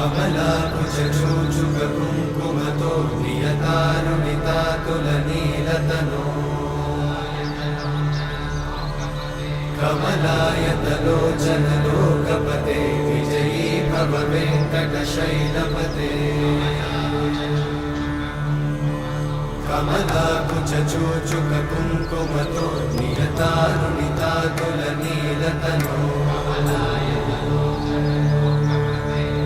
कमलाकुचूचुककुङ्कुमतो नियतानुनितातुलनीलतनो कमलायतलोचनलोकपते विजयी भव वेङ्कटशैलपते कमलाकुचूचुककुङ्कुमतो नियतानुनितातुलनीलतनो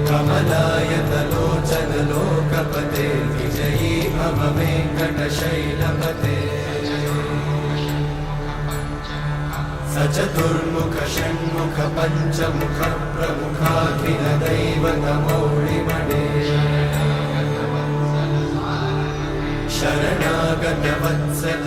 कमलायतलोचनलोकपते विजयी भव वेङ्कटशैलपते सचतुर्मुख षण्मुख पञ्चमुख प्रमुखाखिल दैवतमौळिमणे शरणागत वत्सल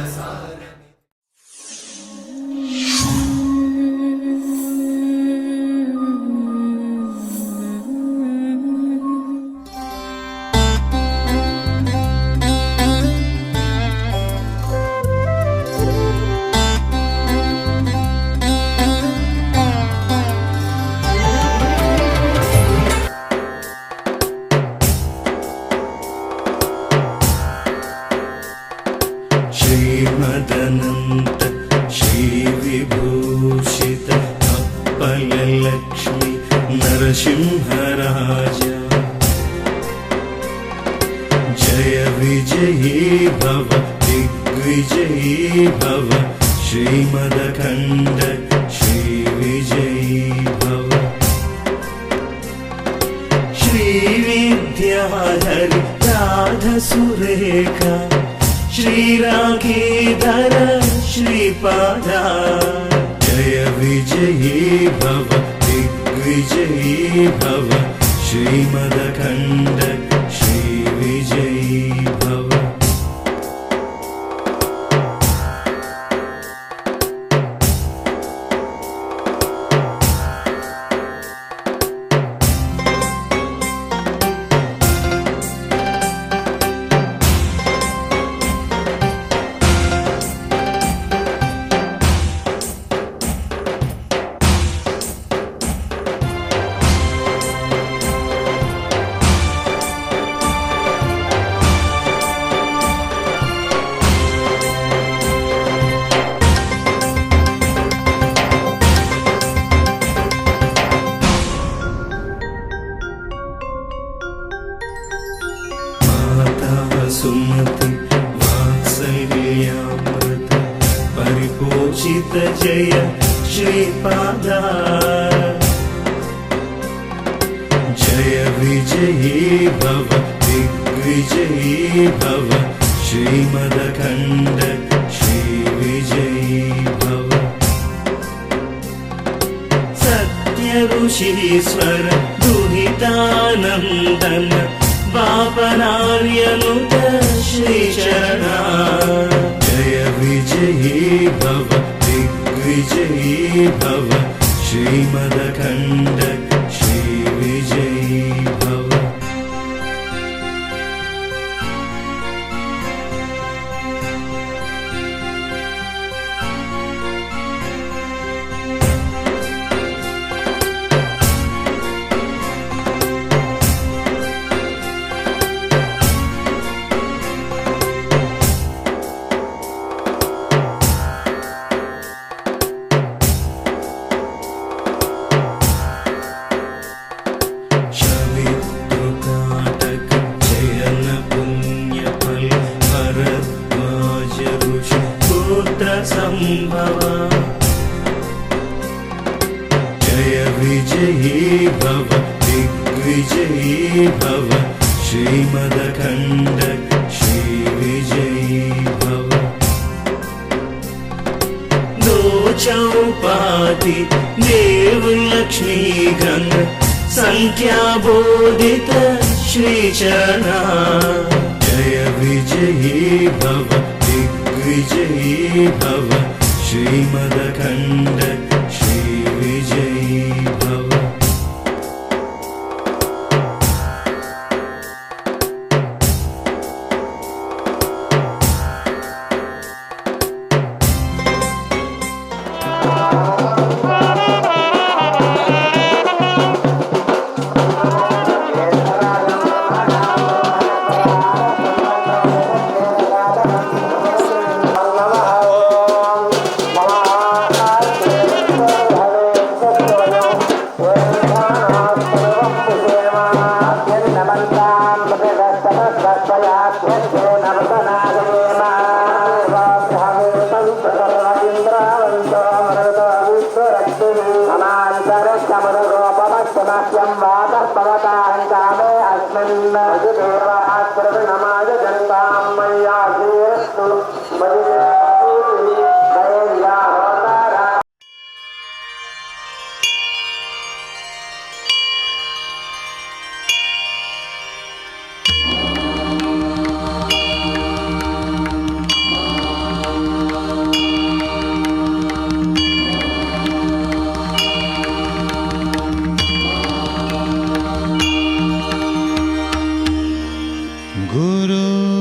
श्रीमदनन्त श्रीविभूषित अप्पलक्ष्मी नरसिंहराजा जय विजयी भव दिग्विजयी भव श्रीमदखण्ड श्रीविजयी भव श्रीविद्याधरि राधसुरेखा श्रीराखीधर श्रीपादा जय विजयी भव दिग्विजयी भव श्रीमदखण्ड श्रीविजयी भव सुमति वात्सल्यामृत परिपोषित जय श्रीपादा जय विजयी भव दिग्विजयी भव श्रीमदखण्ड श्रीविजयी भव सत्य ऋषीश्वर दुहितानन्दन पापनार्यनुत श्रीशरणा जय विजयी भव दिग्विजयी भव श्रीमदखण्ड श्रीविजयी भव संभवा जय विजयी भव दिग्विजयी भव श्रीमदखण्ड श्रीविजयी भव दो चौपाति देव लक्ष्मी गंग संख्या बोधित श्रीचरणा जय विजयी भव दिग्विजयी भव श्रीमदखण्ड श्रीविजयी भव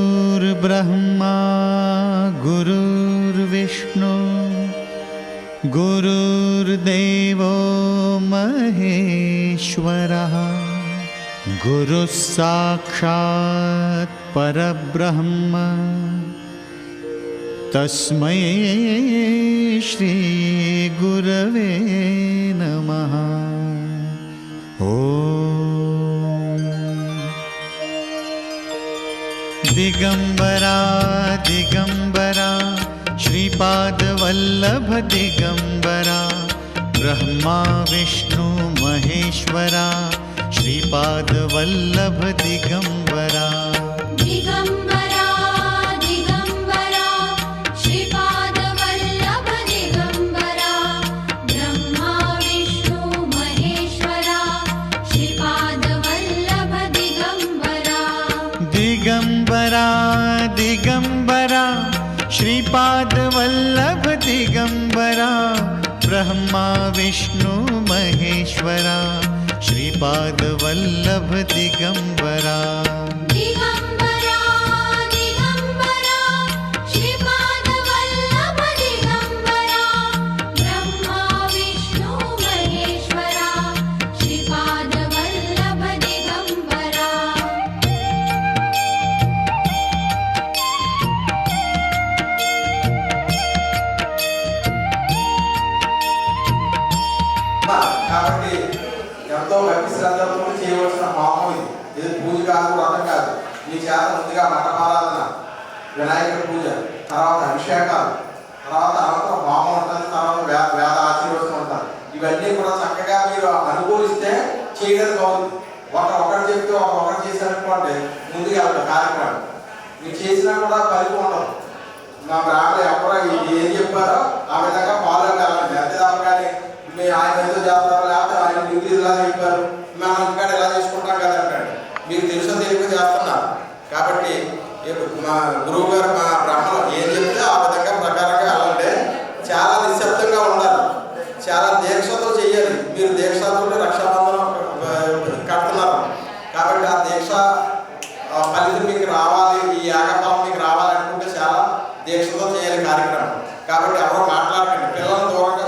गुरुर्ब्रह्मा गुरुर्विष्णु गुरुर्देवो महेश्वरः गुरुः साक्षात् परब्रह्म तस्मै श्री गुरवे नमः। दिगंबरा दिगंबरा श्रीपादवल्लभ दिगंबरा ब्रह्मा विष्णु महेश्वरा श्रीपादवल्लभ दिगंबरा। दिगंबरा दिगंबरा श्रीपादवल्लभ दिगंबरा ब्रह्मा विष्णु महेश्वरा श्रीपादवल्लभ दिगंबरा। दिगंबरा दिगंबरा श्रीपादवल्लभ दिगंबरा ब्रह्मा विष्णु महेश्वरा श्रीपादवल्लभ दिगंबरा। दिगंबरा दिगंबरा श्रीपादवल्लभ दिगंबरा ब्रह्मा विष्णु महेश्वरा श्रीपादवल्लभ दिगंबरा। కాబట్టి ఎంతో భక్తి శ్రద్ధలతో చేయవలసిన హోమం ఇది పూజ కాదు, వ్రతం కాదు. మీ చేత ముందుగా మఠమారాధన, వినాయకుడి పూజ, తర్వాత అభిషేకాలు, తర్వాత అనంతరం హోమం ఉంటుంది, తర్వాత వేద ఆశీర్వచనం ఉంటుంది. ఇవన్నీ కూడా చక్కగా మీరు అనుకూలిస్తే చేయడం బాగుంది. ఒకటి చెప్తే ఒకటి చేశారనుకోండి ముందుకు వెళ్తాం కార్యక్రమం. మీరు చేసినా కూడా ఫలితం ఉండదు. మా బ్రాహ్మణులు ఎవరో ఏం చెప్పారో ఆ విధంగా ఫాలో కావాలండి. అంతేదాకా కానీ ఆయన ఏదో చేస్తారు, లేకపోతే ఆయన డ్యూటీ ఇలా చెప్పారు, మనం ఇంకా ఇలా చేసుకుంటాం కదా అంటాడు. మీకు తెలుసో తెలియక చేస్తున్నారు. కాబట్టి మా గురువు గారు మా బ్రహ్మలో ఏం చెప్తే ఆ విధంగా ప్రకారంగా వెళ్ళండి. చాలా నిశ్శబ్దంగా ఉండాలి, చాలా దీక్షతో చెయ్యాలి. మీరు దీక్షతో రక్షాబంధనం కడుతున్నారు కాబట్టి ఆ దీక్ష ఫలితం మీకు రావాలి, ఈ యాగఫలం మీకు రావాలనుకుంటే చాలా దీక్షతో చేయాలి కార్యక్రమం. కాబట్టి ఎవరో మాట్లాడకండి, పిల్లలు దూరంగా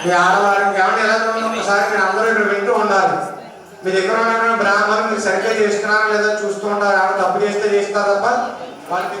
మీ ఆడవారికి ఏమన్నా ఎలా ఒకసారి మీరు అందరూ ఇక్కడ వింటూ ఉండాలి. మీ దగ్గర ఉన్న బ్రాహ్మణులు మీరు సరిగ్గా చేస్తున్నారా లేదా చూస్తూ ఉంటారు. ఆవిడ తప్పు చేస్తే చేస్తారు తప్ప వాళ్ళకి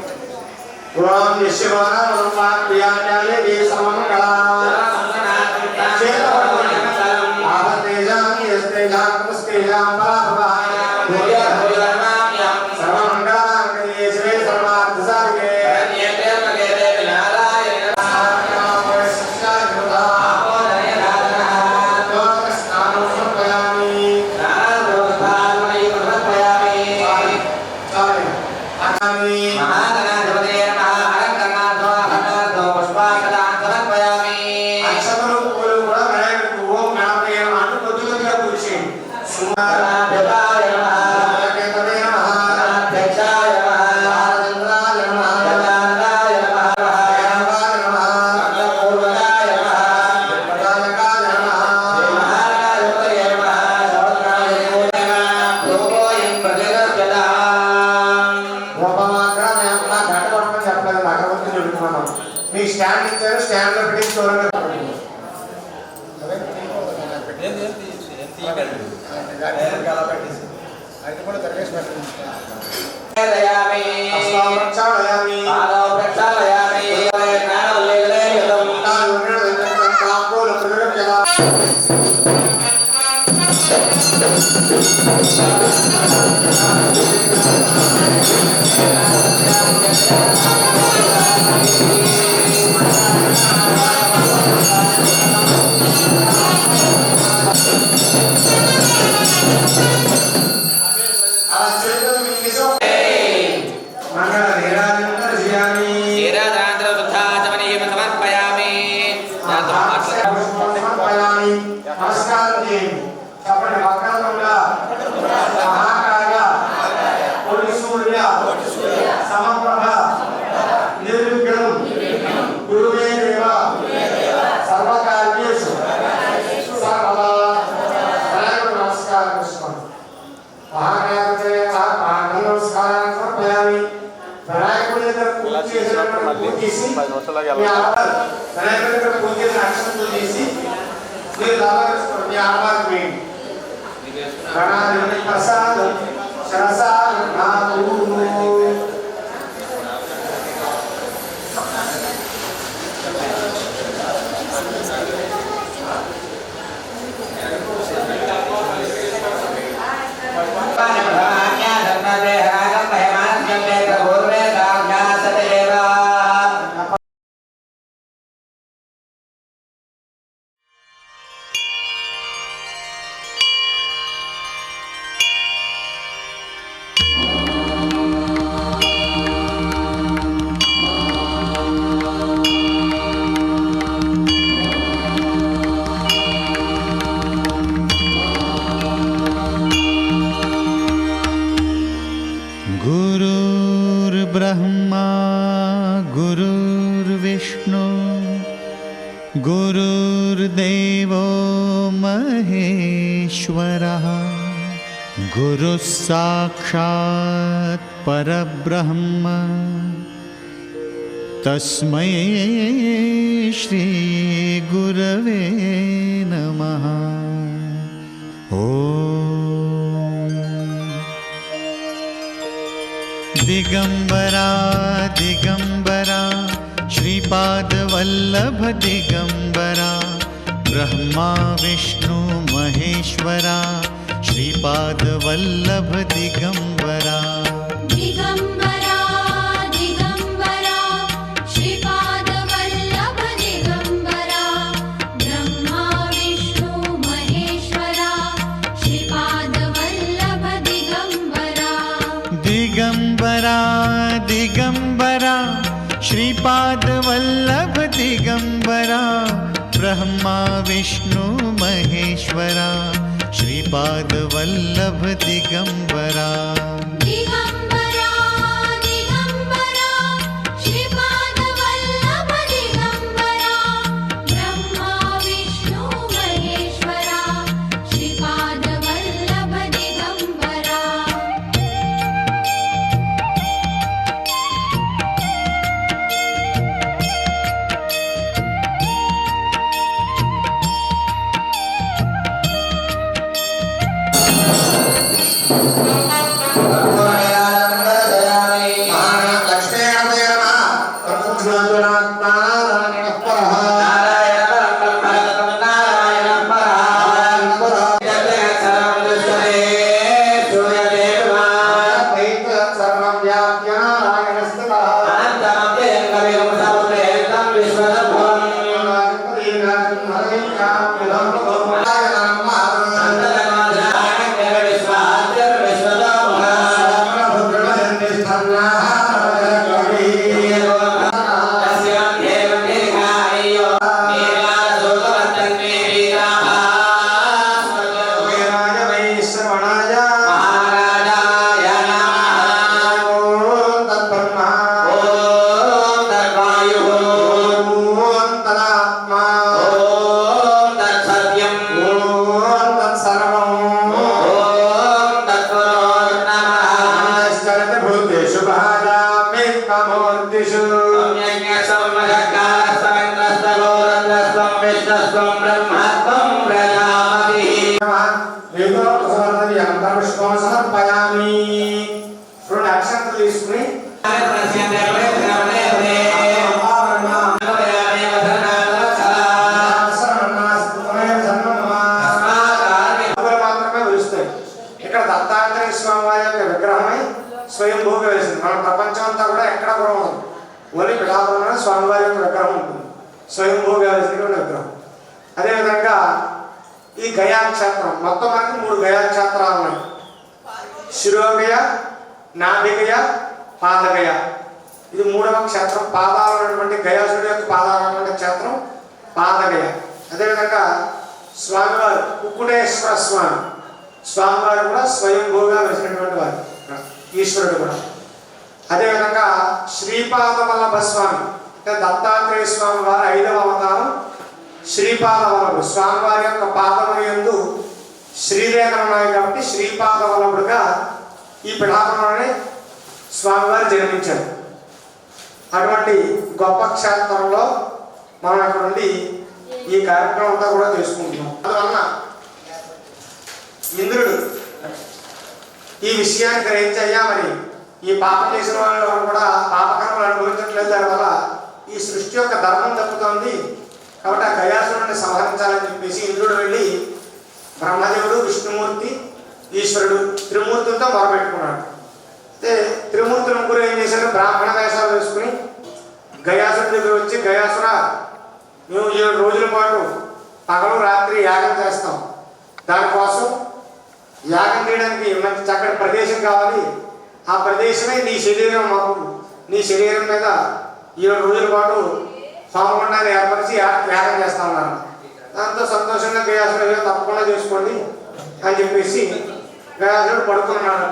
మీ స్టాండ్ ఇచ్చారు, స్టాండ్ లో పెట్టి దూరంగా అయితే కూడా తరిగేసి పెట్టండి. మంగళ నీరాజన శ్రీయామి సమర్పయామి సమర్పయామి. నమస్కారం చేయండి. చెప్పండి. వక్రంగా మహాకాయ కోటి సూర్య సమప్రభ నిర్విఘ్నం గురువే దేవ సర్వకార్యేషు సర్వదా. వినాయకుడు నమస్కారం చేసుకోండి. మహాకాయతే నమస్కారాన్ని సమర్పయామి. వినాయకుడి దగ్గర పూజ చేసినప్పుడు పూజ చేసి మీ ఆడవారు వినాయకుడి దగ్గర పూజ చేసిన అక్షంతలు తీసి మీరు దాదాపు మీ ఆడవారికి వేయండి. గణాధిపతి ప్రసాదం శరసాదం నాకు गुरुर्ब्रह्मा गुरुर्विष्णु गुरुर्देवो महेश्वरः गुरुः साक्षात् परब्रह्म तस्मै श्री गुरवे नमः। दिगंबरा दिगंबरा श्रीपादवल्लभ दिगंबरा ब्रह्मा विष्णु महेश्वरा श्रीपादवल्लभ दिगंबरा दिगंबरा दिगंबरा श्रीपादवल्लभ दिगंबरा ब्रह्मा विष्णु महेश्वरा श्रीपादवल्लभ दिगंबरा दिगंबरा दिगंबरा श्रीपादवल्लभ दिगंबरा ब्रह्मा विष्णु महेश्वरा श्रीपादवल्लभ दिगंबरा दिगंबरा दिगंबरा श्रीपादवल्लभ दिगंबरा ब्रह्मा विष्णु महेश्वरा श्रीपादवल्लभ दिगंबरा ఇక్కడ దత్తాత్రేయ స్వామి వారి యొక్క విగ్రహమై స్వయంభూగా వేసింది. మన ప్రపంచం అంతా కూడా ఎక్కడ కూడా ఉండదు, ఓన్లీ పిఠాపురంలో స్వామివారి యొక్క విగ్రహం ఉంటుంది, స్వయంభూగా వేసినటువంటి విగ్రహం. అదేవిధంగా ఈ గయా క్షేత్రం, మొత్తం మనకి 3 గయా క్షేత్రాలు ఉన్నాయి. శిరోగయ, నాభిగయ, పాదగయ. ఇది మూడవ క్షేత్రం. పాదాలు ఉన్నటువంటి గయాసుడి యొక్క పాదాలు ఉన్నటువంటి క్షేత్రం పాదగయ. అదేవిధంగా స్వామివారు కుక్కుటేశ్వర స్వామి, స్వామివారు కూడా స్వయంభూగా వెలిసినటువంటి వారు, ఈశ్వరుడు కూడా. అదేవిధంగా శ్రీపాద వల్లభ స్వామి అంటే దత్తాత్రేయ స్వామి వారి 5వ అవతారం శ్రీపాద వల్లభుడు. స్వామివారి యొక్క పాదముల యందు శ్రీరేఖలు ఉన్నాయి కాబట్టి శ్రీపాద వల్లభుడుగా ఈ పిఠాపురంలోనే స్వామివారు జన్మించారు. అటువంటి గొప్ప క్షేత్రంలో మనం అక్కడ నుండి ఈ కార్యక్రమం అంతా కూడా చేసుకుంటున్నాం. అందువలన ఇంద్రుడు ఈ విషయాన్ని గ్రహించయ్యా, మరి ఈ పాపం చేసిన వాళ్ళు కూడా పాపకర్మలు అనుభవించట్లేదు, దానివల్ల ఈ సృష్టి యొక్క ధర్మం తప్పుతోంది, కాబట్టి ఆ గయాసురుడిని సంహరించాలని చెప్పేసి ఇంద్రుడు వెళ్ళి బ్రహ్మదేవుడు, విష్ణుమూర్తి, ఈశ్వరుడు త్రిమూర్తులతో మొరపెట్టుకున్నాడు. అయితే త్రిమూర్తులు ముగ్గురు ఏం చేశారు, బ్రాహ్మణ వేషాలు వేసుకుని గయాసుడి దగ్గర వచ్చి, గయాసుర మేము 7 రోజుల పాటు పగలు రాత్రి యాగం చేస్తాం, దానికోసం యాగం చేయడానికి మంచి చక్కటి ప్రదేశం కావాలి, ఆ ప్రదేశమే నీ శరీరం, మాకు నీ శరీరం మీద 7 రోజుల పాటు హోమగుండాన్ని ఏర్పరిచి యాగం చేస్తా ఉన్నారు. దాంతో సంతోషంగా గయాసుడు తప్పకుండా చేసుకోండి అని చెప్పేసి గయాసుడు పడుకున్నాడు.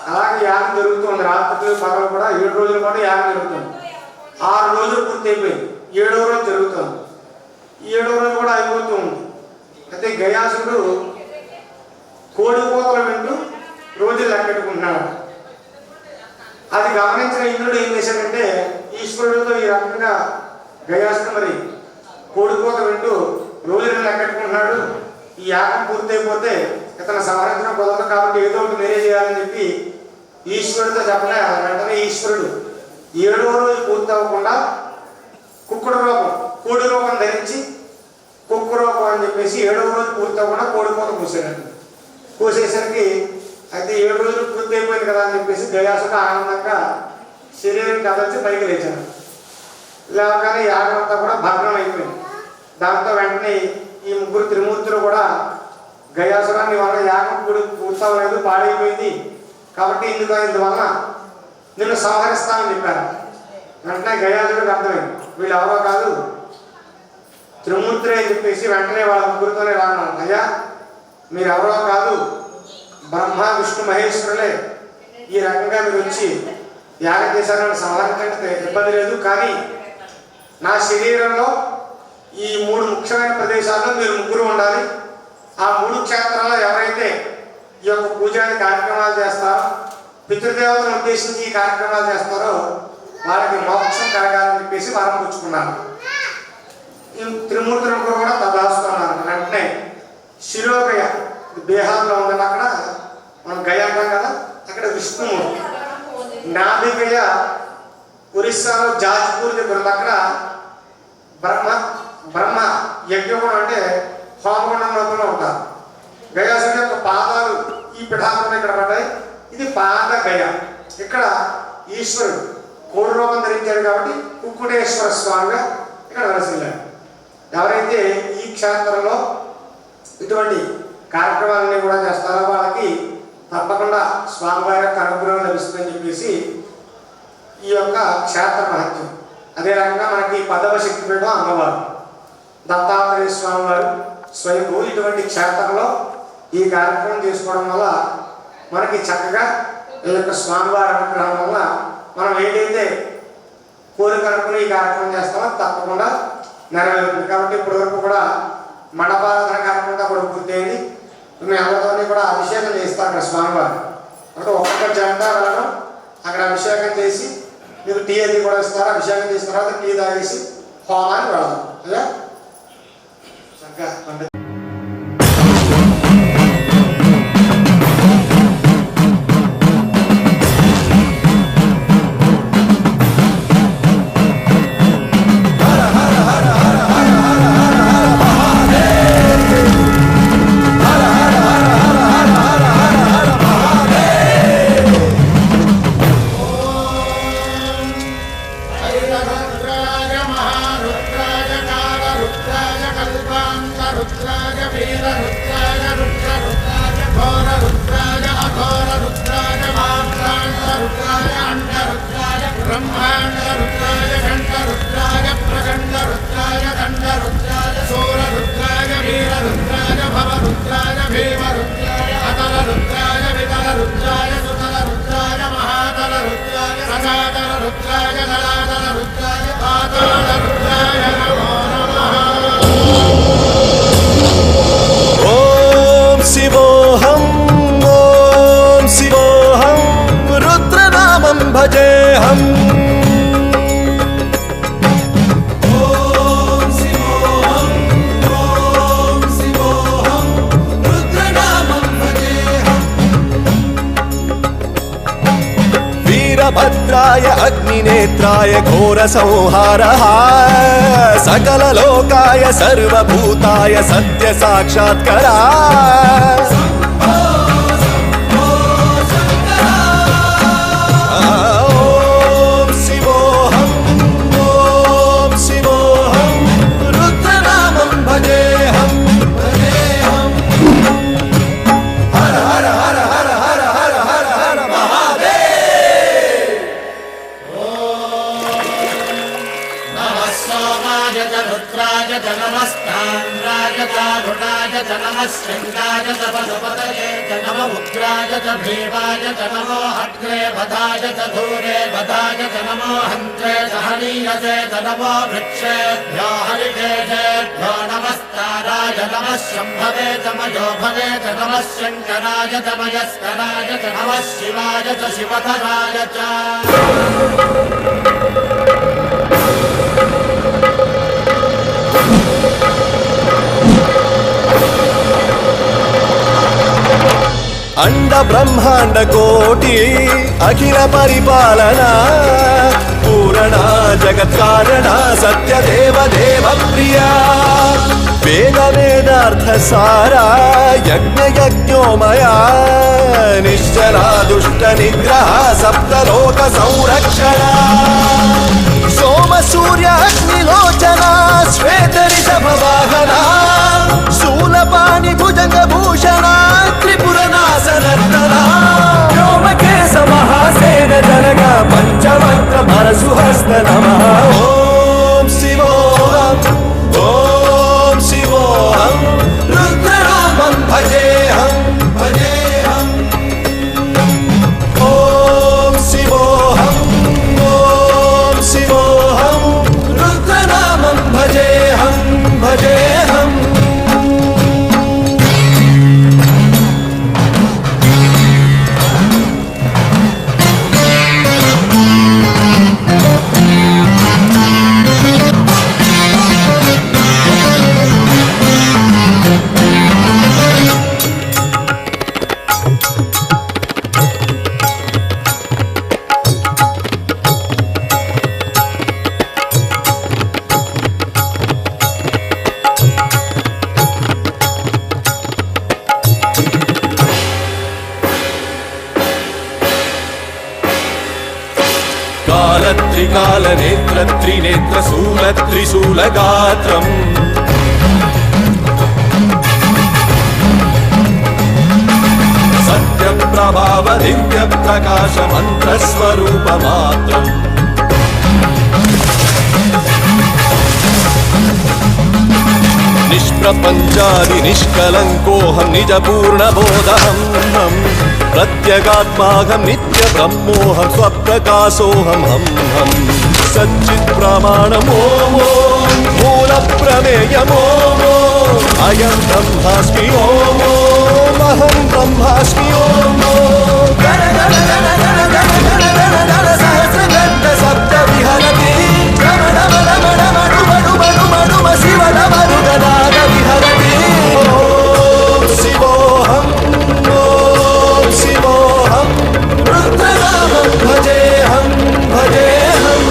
అలాగే యాగం జరుగుతుంది, రాత్రి పగలు కూడా 7 రోజుల పాటు యాగం జరుగుతుంది. 6 రోజులు పూర్తి అయిపోయింది, 7వ రోజు జరుగుతుంది. 7వ రోజు కూడా అయిపోతుంది. అయితే గయాసుడు కోడి కోతలు వింటూ రోజులు లెక్కెట్టుకుంటున్నాడు. అది గమనించిన ఇంద్రుడు ఏం చేశాడంటే ఈశ్వరుడితో ఈ రకంగా గయాసుడు మరి కోడి కోత వింటూ రోజులు లెక్కెట్టుకుంటున్నాడు, ఈ యాగం పూర్తయిపోతే ఇతను సంహరించడం కుదరదు కాబట్టి ఏదో ఒకటి మీరే చేయాలని చెప్పి ఈశ్వరుడితో చెప్పలే. వెంటనే ఈశ్వరుడు 7వ రోజు పూర్తి అవ్వకుండా కుక్కుడు రూపం, కోడి రూపం ధరించి కుక్కు రూపం అని చెప్పేసి 7వ రోజు పూర్తి అవ్వకుండా కోడి కోత కూసాడు. కూసేసరికి అయితే 7 రోజులు పూర్తి అయిపోయింది కదా అని చెప్పేసి గయాసుడు ఆనందంగా శరీరం కదల్చి పైకి లేచాడు. లేవగానే యాగం అంతా కూడా భగ్నం అయిపోయింది. దాంతో వెంటనే ఈ ముగ్గురు త్రిమూర్తులు కూడా గయాసురాన్ని వాళ్ళ యాగం పూర్తవలేదు, పాడైపోయింది కాబట్టి ఇందువలన నిన్ను సంహరిస్తామని చెప్పారు. వెంటనే గయాసుడికి అర్థమైంది వీళ్ళు ఎవరో కాదు త్రిమూర్తులే అని చెప్పేసి వెంటనే వాళ్ళ ముగ్గురితోనే రాను, అయ్యా మీరు ఎవరో కాదు, బ్రహ్మ విష్ణు మహేశ్వరులే, ఈ రకంగా మీరు వచ్చి యాగం చేశారని సంహరించడానికి ఇబ్బంది లేదు, కానీ నా శరీరంలో ఈ 3 ముఖ్యమైన ప్రదేశాల్లో మీరు ముగ్గురు ఉండాలి. ఆ 3 క్షేత్రాల్లో ఎవరైతే ఈ యొక్క పూజాది కార్యక్రమాలు చేస్తారో, పితృదేవతను ఉద్దేశించి ఈ కార్యక్రమాలు చేస్తారో వాళ్ళకి మోక్షం కలగాలని చెప్పేసి వరం పుచ్చుకున్నారు. ఈ త్రిమూర్తులు ముగ్గురు కూడా తదాస్తున్నారు. వెంటనే శిరోగయ బీహార్లో ఉందని అక్కడ మనం గయ అంటాం కదా, అక్కడ విష్ణుమూర్తి. నాభిగయ ఒరిస్సాలో జాజ్పూర్ దగ్గర ఉంది, అక్కడ బ్రహ్మ యజ్ఞగుణం అంటే హోమగుండం లోపల ఉంటారు. గయాసుడి యొక్క పాదాలు ఈ పిఠాపురం ఇక్కడ పడ్డాయి. ఇది పాద గయ. ఇక్కడ ఈశ్వరుడు కోడి రూపం ధరించాడు కాబట్టి కుక్కుటేశ్వర స్వామిగా ఇక్కడ వెలసిల్లాడు. ఎవరైతే ఈ క్షేత్రంలో ఇటువంటి కార్యక్రమాలన్నీ కూడా చేస్తారో వాళ్ళకి తప్పకుండా స్వామివారి యొక్క అనుగ్రహం లభిస్తుందని చెప్పేసి ఈ యొక్క క్షేత్ర మహత్యం. అదే రకంగా మనకి 10వ శక్తిపీఠం అమ్మవారు దత్తాత్రేయ స్వామి వారు స్వయంభూ. ఇటువంటి క్షేత్రంలో ఈ కార్యక్రమం చేసుకోవడం వల్ల మనకి చక్కగా ఈ యొక్క స్వామివారి అనుగ్రహం వల్ల మనం ఏదైతే కోరిక అనుకుని ఈ కార్యక్రమం చేస్తామో తప్పకుండా నెరవేరుతుంది. కాబట్టి ఇప్పటి వరకు కూడా మండపారాధన కార్యక్రమం కూడా పూర్తయింది. మీ అందరితో కూడా అభిషేకం చేస్తాం అక్కడ స్వామివారు. అంటే ఒక్కొక్క జంట వెళ్ళడం అక్కడ అభిషేకం చేసి మీకు టీ అది కూడా ఇస్తారు. అభిషేకం చేసిన తర్వాత టీ తాగేసి హోమాన్ని వెళదాం. అదే చక్కగా रुद्राज काल रुद्राज कल्पांत रुद्र भजेऽहम् वीरभद्राय अग्निनेत्राय घोरसंहारः सकललोकाय सर्वभूताय सत्यसाक्षात्करा शृंगाय च पशुपतये च नम उग्राय च भीमाय च नमो हग्रे वधाय च धूरे वधाय च नमो हन्त्रे च हनीयसे च नमो वृक्षेभ्यो हरिकेशेभ्यो नमस्ताराय नमः शम्भवे च मयो भवे च नमः शङ्कराय च मयस्कराय च नमः शिवाय च शिवधराय च अंड ब्रह्मांड कोटि अखिल परिपालना पूरणा जगत् कारणा सत्य देव देव प्रिया वेद वेदार्थ सारा यज्ञ यज्ञोमया निश्चला दुष्ट निग्रह सप्तलोक संरक्षणा सोम सूर्य अग्निलोचना श्वेत ऋषभ वाहना शूलपाणि भुजंग भूषणा त्रिपुरनाशनर्तना व्योमकेश महासेन जनक पंचवक्त्र परशुहस्त नमः ओम शिवोऽहम् ओम शिवोऽहम् रुद्रनामं भजेऽहम् भजेऽहम् ओम शिवोऽहम् रुद्रनामं भजेऽहम् भजेऽहम् त्रिकाल नेत्र त्रिनेत्र शूल त्रिशूल गात्रम् सत्य प्रभाव दिव्य प्रकाश मंत्र स्वरूप मात्रम् निष्प्रपंचादि निष्कलंकोऽहं निज पूर्ण बोधहम् प्रत्यगात्माहं नित्य ब्रह्मोऽहं स्वप्रकाशोऽहम् हम सच्चित् प्रमाणमो मूल प्रमेयमो अयं ब्रह्मास्मि ओम अहं ब्रह्मास्मि ओम गण गण गण गण गण गण गण गण सहस्रगण सप्त विहरति रमण रमण रमण मणु मणु मणु शिव नमः गदाद विहरति ओम शिवोऽहम् शिवोऽहम् रुद्रनामं भजेऽहम् भजेऽहम्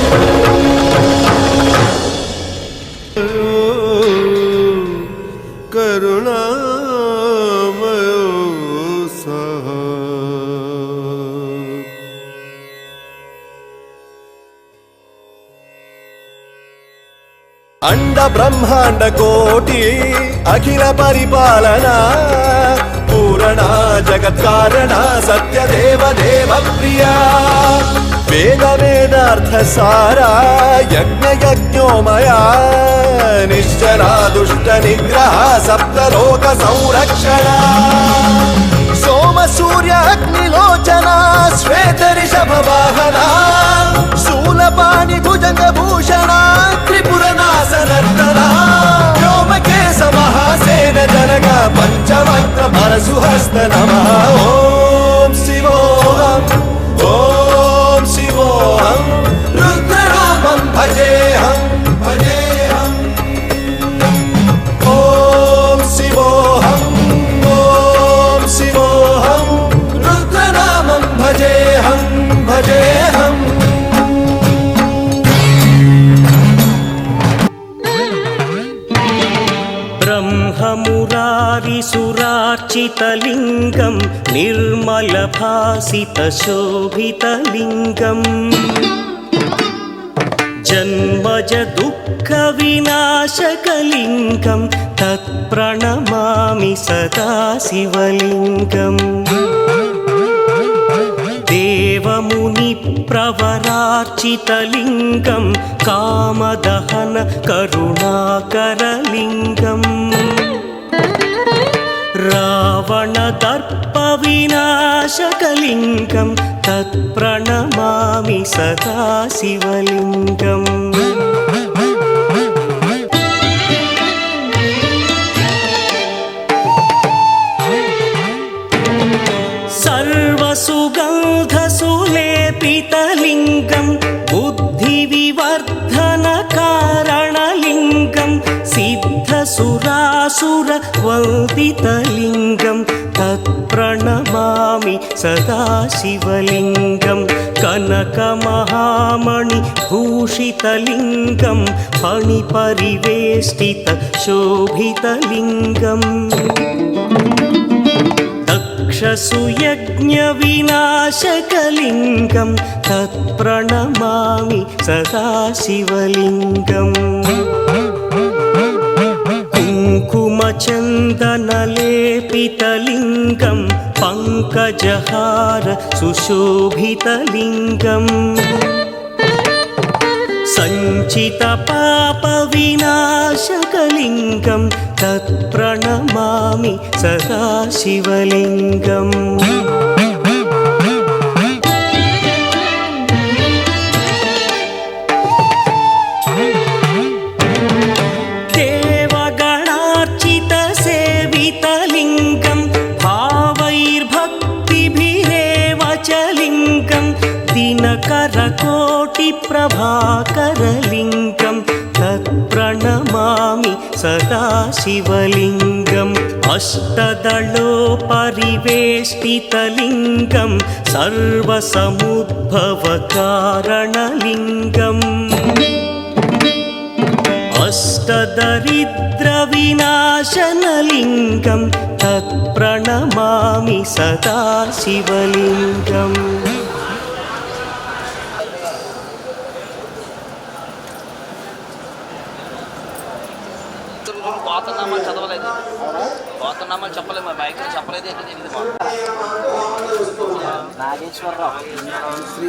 करुणामयो सः अंड ब्रह्मांड कोटि अखिल परिपालना पूरणा जगत् कारणा सत्य देव देव प्रिया वेद वेदार्थ सारा यज्ञ यज्ञोमया निश्चला दुष्ट निग्रह सप्तलोक संरक्षणा सोम सूर्य अग्निलोचना श्वेत ऋषभ वाहना शूलपाणि भुजंग भूषणा त्रिपुरनाशनर्तना व्योमकेश महासेन जनक पंचवक्त्र परशुहस्त नमः ओम शिवोऽहम् ओम शिव निर्मलभासितलिङ्गं निर्मलभासितशोभितलिङ्गम् जन्मज दुःखविनाशकलिङ्गं तत्प्रणमामि सदा शिवलिङ्गम् देवमुनिप्रवरार्चितलिङ्गं कामदहन करुणाकरलिङ्गम् रावणदर्पविनाशकलिङ्गं तत्प्रणमामि सदा शिवलिङ्गम् सर्वसुगन्धसुलेपितलिङ्गं बुद्धिविवर्धनकारणलिङ्गं सिद्धसुरासुरवन्दितलिङ्गं तत्प्रणमामि सदा शिवलिङ्गं कनकमहामणिभूषितलिङ्गं फणिपरिवेष्टितशोभितलिङ्गम् दक्षसुयज्ञविनाशकलिङ्गं तत्प्रणमामि सदा शिवलिङ्गम् कुङ्कुमचन्दनलेपितलिङ्गं पङ्कजहार सुशोभितलिङ्गम् सञ्चितपापविनाशकलिङ्गं तत्प्रणमामि सदा शिवलिङ्गम् देवगणार्चितसेवितलिङ्गं भावैर्भक्तिभिरेव च लिङ्गं दिनकरकोटिप्रभाकरलिङ्गं तत्प्रणमामि सदा शिवलिङ्गम् अष्टदलोपरिवेष्टितलिङ्गं सर्वसमुद्भवकारणलिङ्गम् अष्टदरिद्रविनाशनलिङ्गं तत्प्रणमामि सदा शिवलिङ्गम् గోతనామాలు చదవలేదు, గోతనామాలు చెప్పలేదు, మా బైక్ చెప్పలేదు. ఏంటి తెలియదు నాగేశ్వరరావు శ్రీ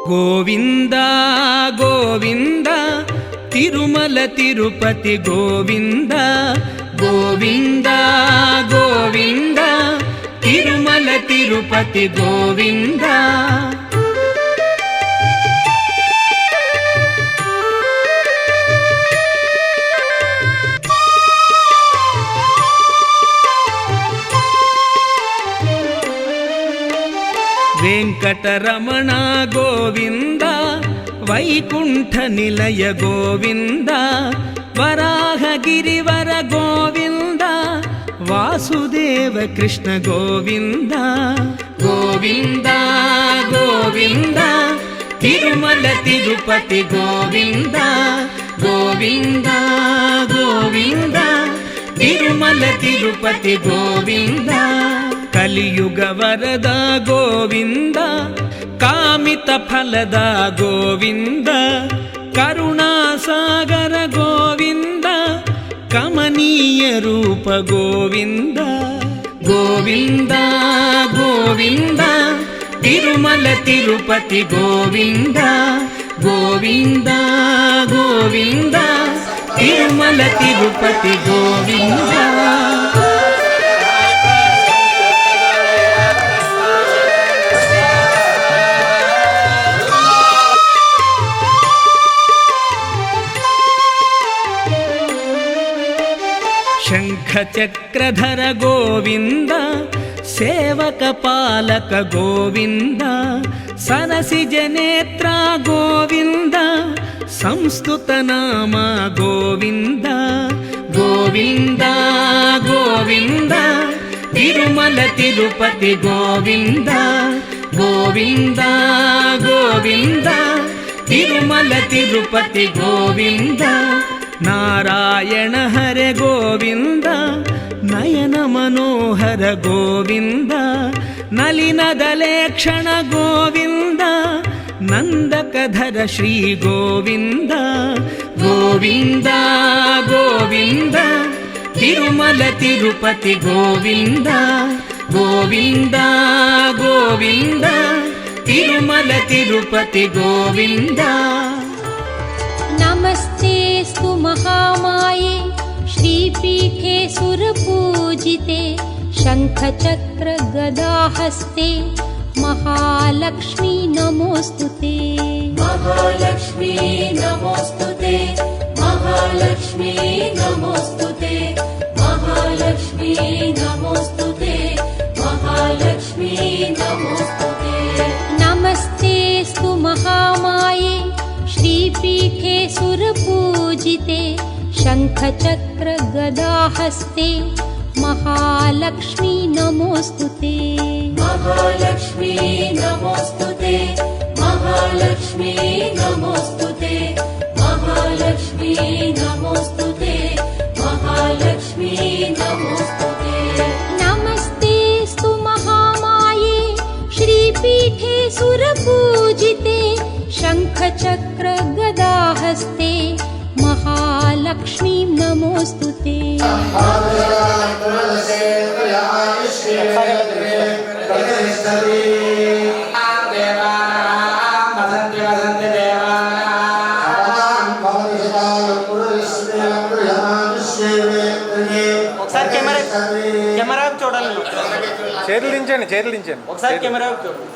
గోవింద గోవింద తిరుమల తిరుపతి గోవింద గోవింద గోవింద తిరుమల తిరుపతి గోవింద వెంకటరమణ గోవింద వైకుంఠ నిలయ గోవింద వరాహగిరివర గోవింద వాసుదేవ కృష్ణ గోవింద గోవింద గోవింద తిరుమల తిరుపతి గోవింద గోవింద గోవింద తిరుమల తిరుపతి గోవింద కలియుగ వరద గోవింద కామిత ఫలద గోవింద కరుణాసాగర గోవింద కమనీయ రూప గోవింద గోవింద గోవింద తిరుమల తిరుపతి గోవింద గోవింద గోవింద తిరుమల తిరుపతి గోవింద శంఖ చక్రధర గోవింద సేవక పాలక గోవింద సరసి జనేత్ర గోవింద సంస్తుత నామ గోవింద గోవింద గోవింద తిరుమల తిరుపతి గోవింద గోవింద గోవింద తిరుమల తిరుపతి గోవింద నారాయణ హరే గోవింద నయన మనోహర గోవింద నలినదలేక్షణ గోవింద నందకధర శ్రీ గోవింద గోవింద గోవింద తిరుమల తిరుపతి గోవింద గోవింద గోవింద తిరుమల తిరుపతి గోవింద नमस्तेऽस्तु महामाये श्रीपीठे सुरपूजिते शङ्खचक्रगदाहस्ते महालक्ष्मी नमोऽस्तुते महालक्ष्मी नमोऽस्तुते महालक्ष्मी नमोऽस्तुते महालक्ष्मी नमोऽस्तुते महालक्ष्मी नमोऽस्तुते नमस्तेऽस्तु महामाये श्रीपीठे सुरपूजिते शङ्खचक्रगदाहस्ते महालक्ष्मी नमोऽस्तुते महालक्ष्मी नमोऽस्तुते महालक्ष्मी नमोऽस्तुते महालक्ष्मी नमोऽस्तुते महालक्ष्मी नमोऽस्तुते नमस्तेऽस्तु महामाये श्रीपीठे सुरपूजिते शङ्खचक्रगदाहस्ते महालक्ष्मी नमोऽस्तुते ఒకసారి కెమెరా చూడాలి చేతులు దించండి ఒకసారి కెమెరా చూడండి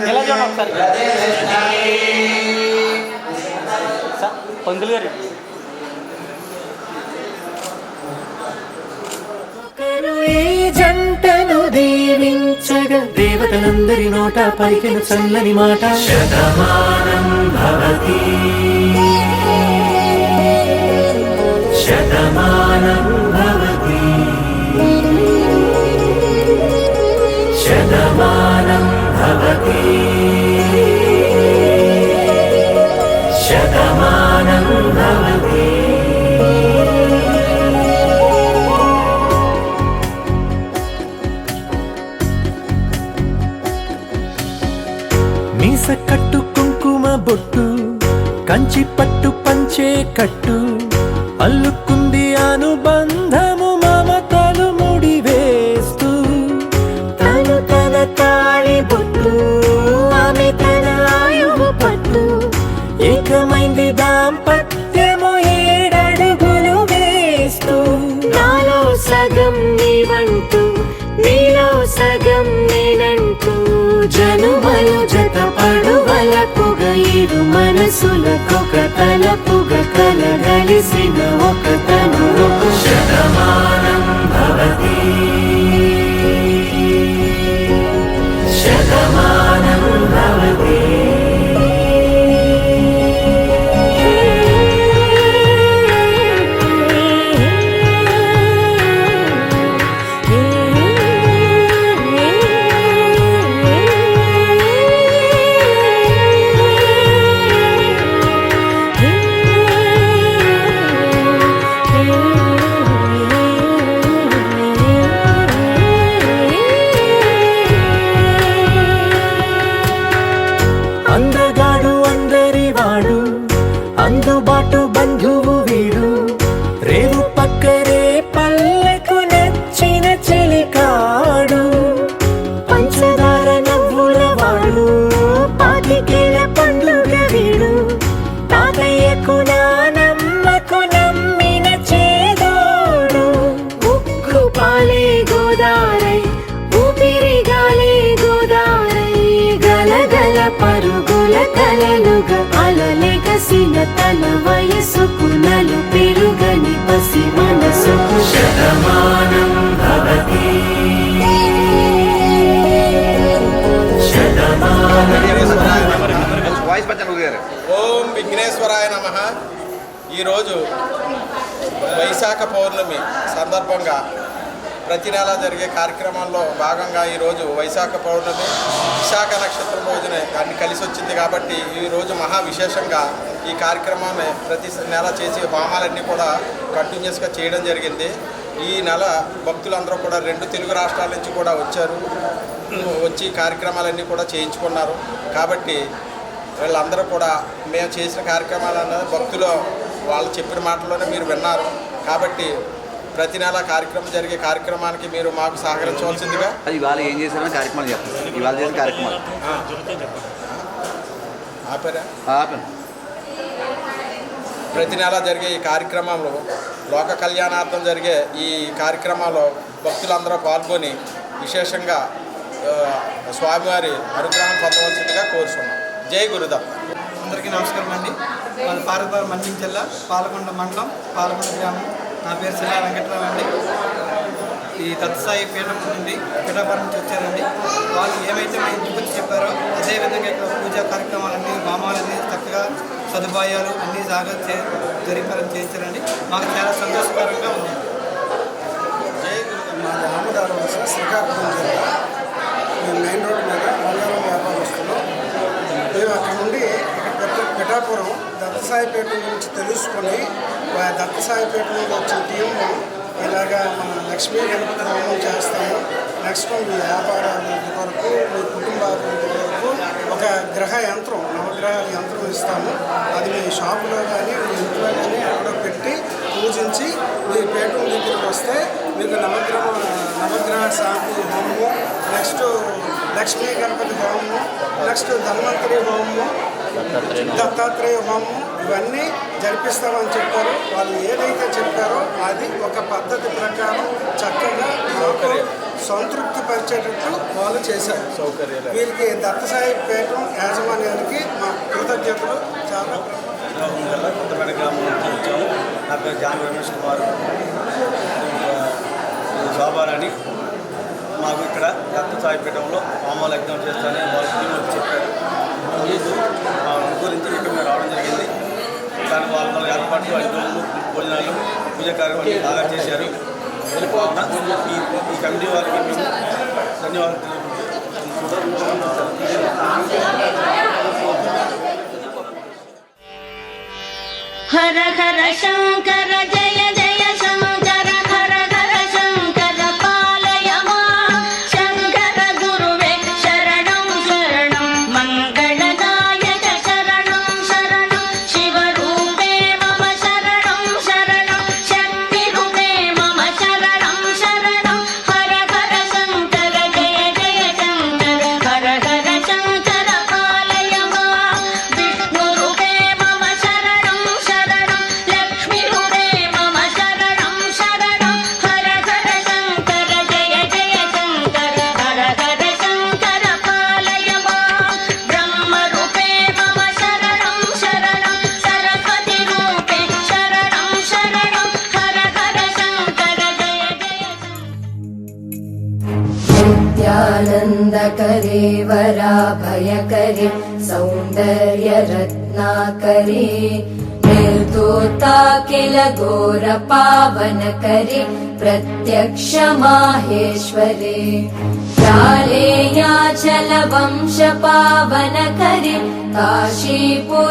ఎలా చూడండి ఒకసారి పంతులు గారు ఈ జంటను దీవించగా దేవతలందరి నోట పలికిన చల్లని మాట శతమానం భవతి శతమానం భవతి శతమానం భవతి శతమానం భవతి మీస కట్టు కుంకుమ బొట్టు కంచి పట్టు పంచే కట్టు అల్లుకుంది అనుబంధము మమతలు ముడివేస్తూ తను తన తాళి బొట్టు ఆమె తన ఆయువు పట్టు ఏకమైంది దాంపత్యము 7 అడుగులు వేస్తూ నాలో సగం నీవంటూ నీలో సగం నేనంటూ జనుమలు జత పడువలపుగ ఇరు మనసులకొక తలపుగ కలగలిసిన ఒక తను శతమానం భవతి శతమానం భవతి అందగాడు అందరివాడు అందుబాటు బంధువు వీడు రేవు పక్కరే పల్లెకు నచ్చిన చెలికాడు పంచదార కనుల కలలుగా అలలెగసిన తన వయసుకు నలు పెరుగని పసి మనసుకు శతమానం భవతి ఓం విఘ్నేశ్వరాయ నమః. ఈరోజు వైశాఖ పౌర్ణమి సందర్భంగా ప్రతి నెల జరిగే కార్యక్రమాల్లో భాగంగా ఈరోజు వైశాఖ పౌర్ణమి విశాఖ నక్షత్రం రోజున అన్ని కలిసి వచ్చింది కాబట్టి ఈరోజు మహా విశేషంగా ఈ కార్యక్రమాన్ని ప్రతి నెల చేసి హోమాలన్నీ కూడా కంటిన్యూస్గా చేయడం జరిగింది. ఈ నెల భక్తులందరూ కూడా 2 తెలుగు రాష్ట్రాల నుంచి కూడా వచ్చి కార్యక్రమాలన్నీ కూడా చేయించుకున్నారు. కాబట్టి వీళ్ళందరూ కూడా మేము చేసిన కార్యక్రమాలు అన్నది భక్తులు వాళ్ళు చెప్పిన మాటల్లోనే మీరు విన్నారు. కాబట్టి ప్రతి నెల కార్యక్రమం జరిగే కార్యక్రమానికి మీరు మాకు సహకరించవలసిందిగా. ఇవాళ ఏం చేశారని కార్యక్రమాలు చెప్తారు. ఇవాళ చేసిన కార్యక్రమాలు ఆపాను. ప్రతి నెల జరిగే ఈ కార్యక్రమంలో లోక కళ్యాణార్థం జరిగే ఈ కార్యక్రమాల్లో భక్తులందరూ పాల్గొని విశేషంగా స్వామివారి అనుగ్రహం పొందవలసిందిగా కోరుతున్నాం. జై గురుదత్త. అందరికీ నమస్కారం అండి. మాది పార్వతీపురం మంచిర్యాల జిల్లా పాలకొండ మండలం పాలకొండ గ్రామం. నా పేరు శిలా వెంకట్రావు అండి. ఈ దత్తసాయి పీఠం నుండి పిఠాపురం నుంచి వచ్చారండి. వాళ్ళు ఏమైతే మా ఇంటికి వచ్చి చెప్పారో అదేవిధంగా ఇక్కడ పూజా కార్యక్రమాలన్నీ హోమాలన్నీ చక్కగా సదుపాయాలు అన్నీ జాగ్రత్త జరిపాలని చేయించారండి. మాకు చాలా సంతోషకరంగా ఉంది. మా రామదారు శ్రీకాకుళం జిల్లా మేము మెయిన్ రోడ్ మీద బంగారం వ్యాపారస్తులు. మేము అక్కడ నుండి పిఠాపురం దత్తసాయిపేట గురించి తెలుసుకొని దత్తసాయిపేట నుండి వచ్చిన టీము ఇలాగా మన లక్ష్మీ గణపతి హోమం చేస్తాము. నెక్స్ట్ మీ వ్యాపారాల కొరకు మీ కుటుంబ అభివృద్ధి కొరకు ఒక గ్రహ యంత్రం నవగ్రహాల యంత్రం ఇస్తాము. అది మీ షాపులో కానీ మీ ఇంట్లో కానీ అక్కడ పెట్టి పూజించి మీ పేట దగ్గరికి వస్తే మీకు నవగ్రహ శాంతి హోమము, నెక్స్ట్ లక్ష్మీ గణపతి హోమము, నెక్స్ట్ ధన్వంతరి హోమము, దత్తాత్రేయ హోమము ఇవన్నీ జరిపిస్తామని చెప్పారు. వాళ్ళు ఏదైతే చెప్పారో అది ఒక పద్ధతి ప్రకారం చక్కగా సంతృప్తి పరిచేటట్టు వాళ్ళు చేశారు. వీరికి దత్తసాయి పీఠం యాజమాన్యానికి మా కృతజ్ఞతలు. చాలా కొత్తపేట గ్రామం నుంచి వచ్చాము. నా పేరు జాన్ రమేష్ కుమార్ శోభారాణి. మాకు ఇక్కడ దత్తసాయి పీఠంలో హోమాలు యజ్ఞం చేస్తానని వాళ్ళ టీం వచ్చి చెప్పారు. మా గురించి ఇక్కడ మేము రావడం జరిగింది. దాని వాళ్ళ ఏర్పాట్లు 5 రోజులు భోజనాలు పూజ కార్యక్రమాలు బాగా చేశారు. ఈ కమిటీ వారికి మేము ధన్యవాదాలు తెలుపుకుంటున్నాం. హర హర శంకర జయ జయ శంకర హర హర శంకర పాలయ మాం. శంకర గురువే శరణం శరణం మంగళదాయక శరణం శరణం. శివరూపే మమ శరణం శరణం శక్తి రూపే మమ శరణం శరణం. హర హర శంకర జయ జయ శంకర హర హర శంకర పాలయ మాం. విష్ణు రూపే మమ శరణం శరణం లక్ష్మీ రూపే మమ శరణం శరణం. హర హర శంకర జయ జయ శంకర హర హర శంకర పాలయ మాం. బ్రహ్మ రూపే మమ శరణం శరణం సరస్వతి రూపే శరణం శరణం. హర హర శంకర జయ జయ నిత్యానందకరే వరాభయకరే सौन्दर्यरत्नाकरे निर्दोताकिल घोरपावनकरे प्रत्यक्ष माहेश्वरे जालेयाचलवंशपावनकरे काशीपुराधीश्वरे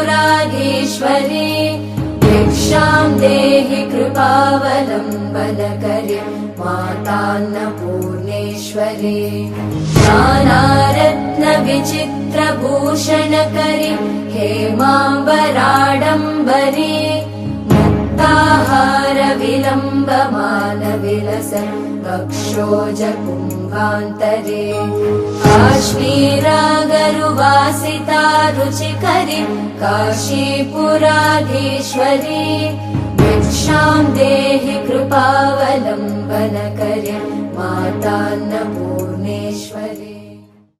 भिक्षां देहि कृपावलम्बनकरे मातान्नपूर्णेश्वरे नानारत्नविचित्रभूषणकरे हेमाम्बराडम्बरे मुक्ताहारविलम्बमानविलसन् वक्षोजकुम्भान्तरे काश्मीरागरुवासिता रुचिकरे काशीपुराधीश्वरे भिक्षां देहि कृपावलम्बनकरे मातान्नपूर्णेश्वरे